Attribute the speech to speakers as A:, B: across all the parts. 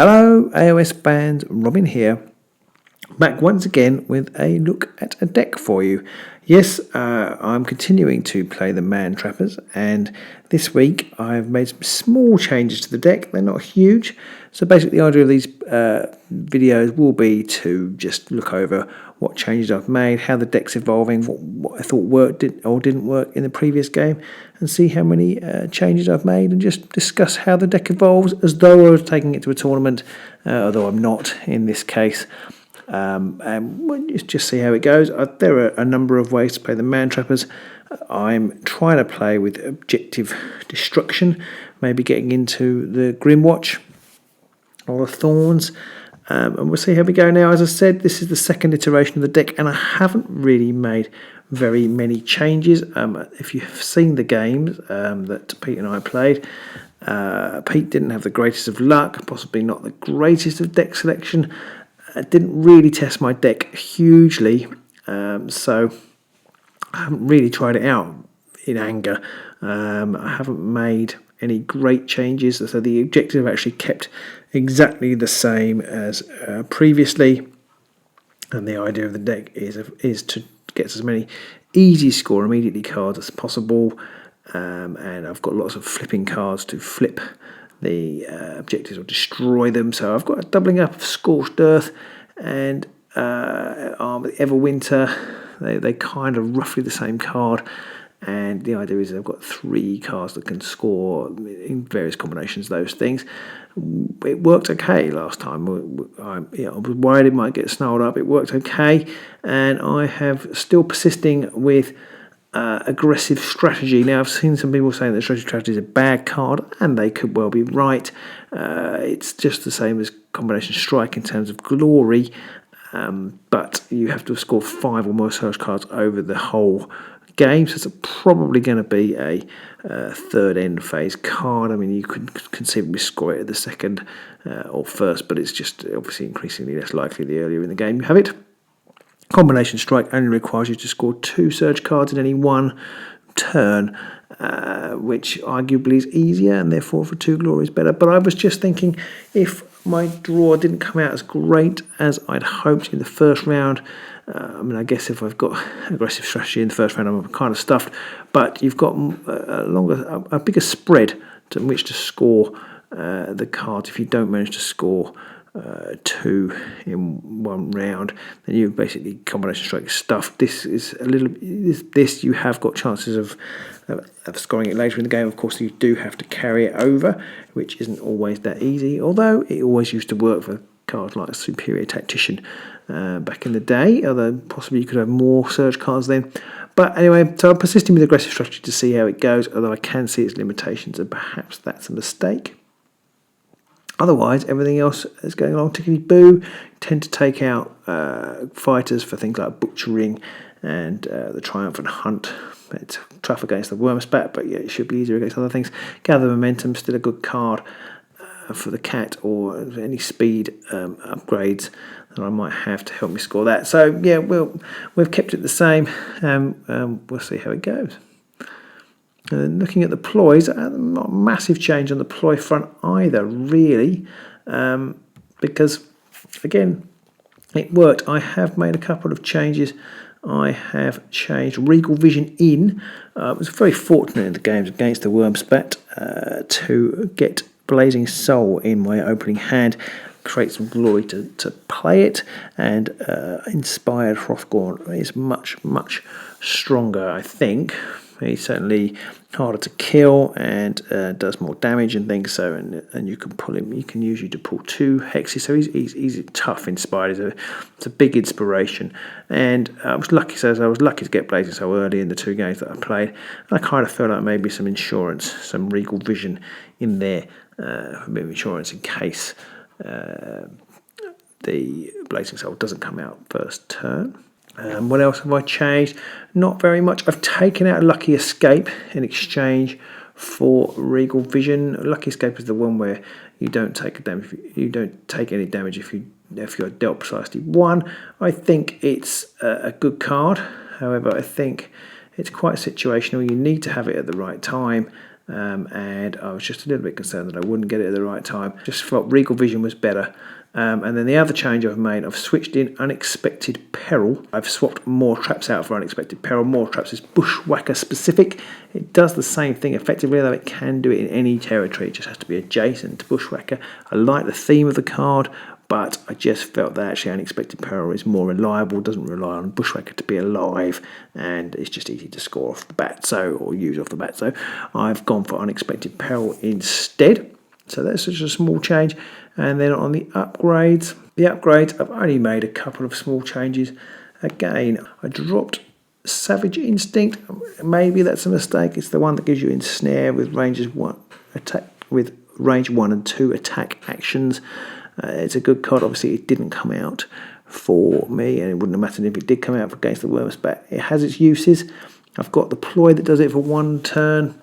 A: Hello AOS fans, Robin here, back once again with a look at a deck for you. Yes, I'm continuing to play the Mantrappers, and this week I've made some small changes to the deck. They're not huge, so basically the idea of these videos will be to just look over what changes I've made, how the deck's evolving, what I thought worked or didn't work in the previous game, and see how many changes I've made, and just discuss how the deck evolves as though I was taking it to a tournament, although I'm not in this case. And we'll just see how it goes. There are a number of ways to play the Mantrappers. I'm trying to play with objective destruction, maybe getting into the Grimwatch or the Thorns, and we'll see how we go now. As I said, this is the second iteration of the deck, and I haven't really made very many changes. If you've seen the games that Pete and I played, Pete didn't have the greatest of luck, possibly not the greatest of deck selection. Didn't really test my deck hugely, so I haven't really tried it out in anger. I haven't made any great changes, so the objective actually kept exactly the same as previously, and the idea of the deck is to get as many easy score immediately cards as possible, and I've got lots of flipping cards to flip the objectives or destroy them. So I've got a doubling up of Scorched Earth and Everwinter. They kind of roughly the same card, and the idea is I've got 3 cards that can score in various combinations of those things. It worked okay last time. I was worried it might get snarled up. It worked okay, and I have still persisting with aggressive strategy. Now, I've seen some people saying that strategy is a bad card, and they could well be right. It's just the same as combination strike in terms of glory, but you have to score 5 or more search cards over the whole game, so it's probably going to be a third end phase card. I mean, you could conceivably score it at the second or first, but it's just obviously increasingly less likely the earlier in the game you have it. Combination strike only requires you to score 2 surge cards in any one turn, which arguably is easier, and therefore for 2 glory is better. But I was just thinking, if my draw didn't come out as great as I'd hoped in the first round, I mean, I guess if I've got aggressive strategy in the first round, I'm kind of stuffed. But you've got a bigger spread to which to score the cards. If you don't manage to score 2 in one round, then you basically combination strike stuff. This is a little. This you have got chances of scoring it later in the game. Of course, you do have to carry it over, which isn't always that easy. Although it always used to work for cards like Superior Tactician back in the day. Although possibly you could have more surge cards then. But anyway, so I'm persisting with aggressive strategy to see how it goes. Although I can see its limitations, and perhaps that's a mistake. Otherwise, everything else is going along tickety-boo. Tend to take out fighters for things like butchering and the Triumphant Hunt. It's tough against the Wurmspat, but yeah, it should be easier against other things. Gather Momentum, still a good card for the cat, or any speed upgrades that I might have to help me score that. So yeah, we've kept it the same. We'll see how it goes. And looking at the ploys, not a massive change on the ploy front either, really, because, again, it worked. I have made a couple of changes. I have changed Regal Vision in. I was very fortunate in the games against the Wurmspat to get Blazing Soul in my opening hand, create some glory to play it, and Inspired Hrothgorn is much, much stronger, I think. He's certainly harder to kill and does more damage and things. So, and you can pull him. You can use you to pull 2 hexes. So he's tough. Inspired. It's a big inspiration. And I was lucky. So I was lucky to get Blazing so early in the 2 games that I played. And I kind of felt like maybe some insurance, some Regal Vision in there, a bit of insurance in case the Blazing Soul doesn't come out first turn. What else have I changed? Not very much. I've taken out Lucky Escape in exchange for Regal Vision. Lucky Escape is the one where you don't take damage. You don't take any damage if you're dealt precisely 1. I think it's a good card. However, I think it's quite situational. You need to have it at the right time. and I was just a little bit concerned that I wouldn't get it at the right time. Just felt Regal Vision was better. And then the other change I've made, I've switched in Unexpected Peril. I've swapped More Traps out for Unexpected Peril. More Traps is Bushwhacker specific. It does the same thing effectively, though it can do it in any territory. It just has to be adjacent to Bushwhacker. I like the theme of the card, but I just felt that actually Unexpected Peril is more reliable, doesn't rely on Bushwhacker to be alive, and it's just easy to score off the bat, or use off the bat. So I've gone for Unexpected Peril instead. So that's just a small change. And then on the upgrades, I've only made a couple of small changes. Again, I dropped Savage Instinct. Maybe that's a mistake. It's the one that gives you Ensnare with range 1 and 2 attack actions. It's a good card. Obviously, it didn't come out for me, and it wouldn't have mattered if it did come out against the Wurmspat. It has its uses. I've got the Ploy that does it for 1 turn.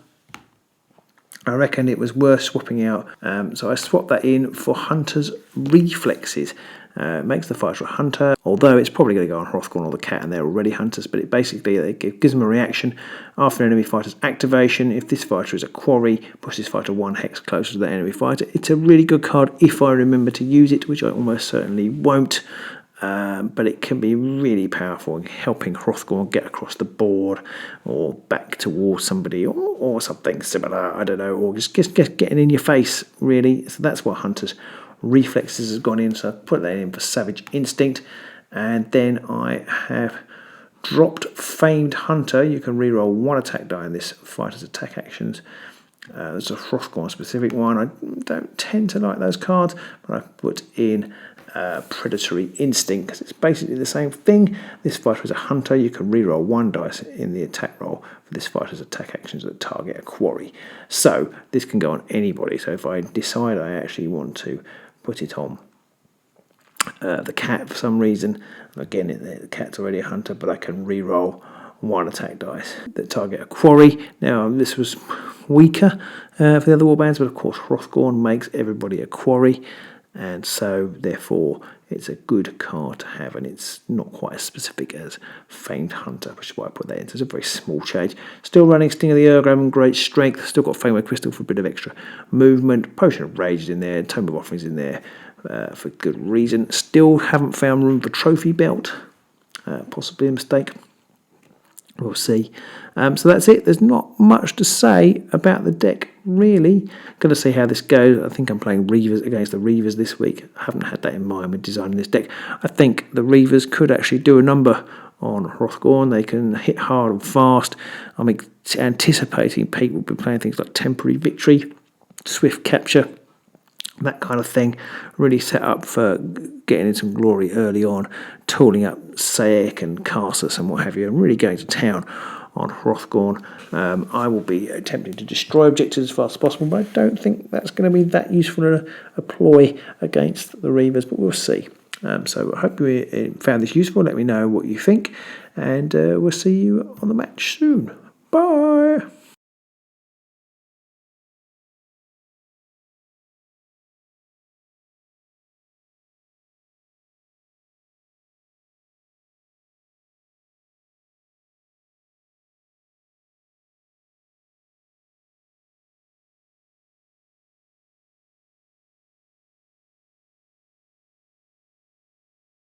A: I reckon it was worth swapping out, so I swapped that in for Hunter's Reflexes. Makes the fighter a hunter, although it's probably going to go on Hrothgorn or the cat, and they're already hunters, but it basically gives them a reaction after an enemy fighter's activation. If this fighter is a quarry, push this fighter 1 hex closer to the enemy fighter. It's a really good card if I remember to use it, which I almost certainly won't. But it can be really powerful in helping Hrothgorn get across the board or back towards somebody or something similar, I don't know, or just getting in your face, really. So that's what Hunter's Reflexes has gone in, so I've put that in for Savage Instinct. And then I have dropped Famed Hunter. You can reroll 1 attack die in this fighter's attack actions. There's a Hrothgorn specific one. I don't tend to like those cards, but I put in Predatory Instinct because it's basically the same thing. This fighter is a hunter. You can reroll 1 dice in the attack roll for this fighter's attack actions that target a quarry. So this can go on anybody. So if I decide I actually want to put it on the cat for some reason, again the cat's already a hunter, but I can reroll 1 attack dice that target a quarry. Now this was weaker for the other warbands, but of course Hrothgorn makes everybody a quarry, and so therefore it's a good card to have, and it's not quite as specific as Famed Hunter, which is why I put that in. So it's a very small change. Still running Sting of the Urgram, great strength. Still got Fameware Crystal for a bit of extra movement. Potion of Rage is in there. Tome of Offerings in there for good reason. Still haven't found room for Trophy Belt. Possibly a mistake. We'll see. So that's it. There's not much to say about the deck, really. Going to see how this goes. I think I'm playing Reavers against the Reavers this week. I haven't had that in mind when designing this deck. I think the Reavers could actually do a number on Hrothgorn. They can hit hard and fast. I'm anticipating Pete will be playing things like Temporary Victory, Swift Capture, that kind of thing. Really set up for getting in some glory early on, tooling up Saek and Karsus and what have you, and really going to town on Hrothgorn. I will be attempting to destroy objectives as fast as possible, but I don't think that's going to be that useful a ploy against the Reavers, but we'll see. So I hope you found this useful. Let me know what you think, and we'll see you on the match soon. Bye!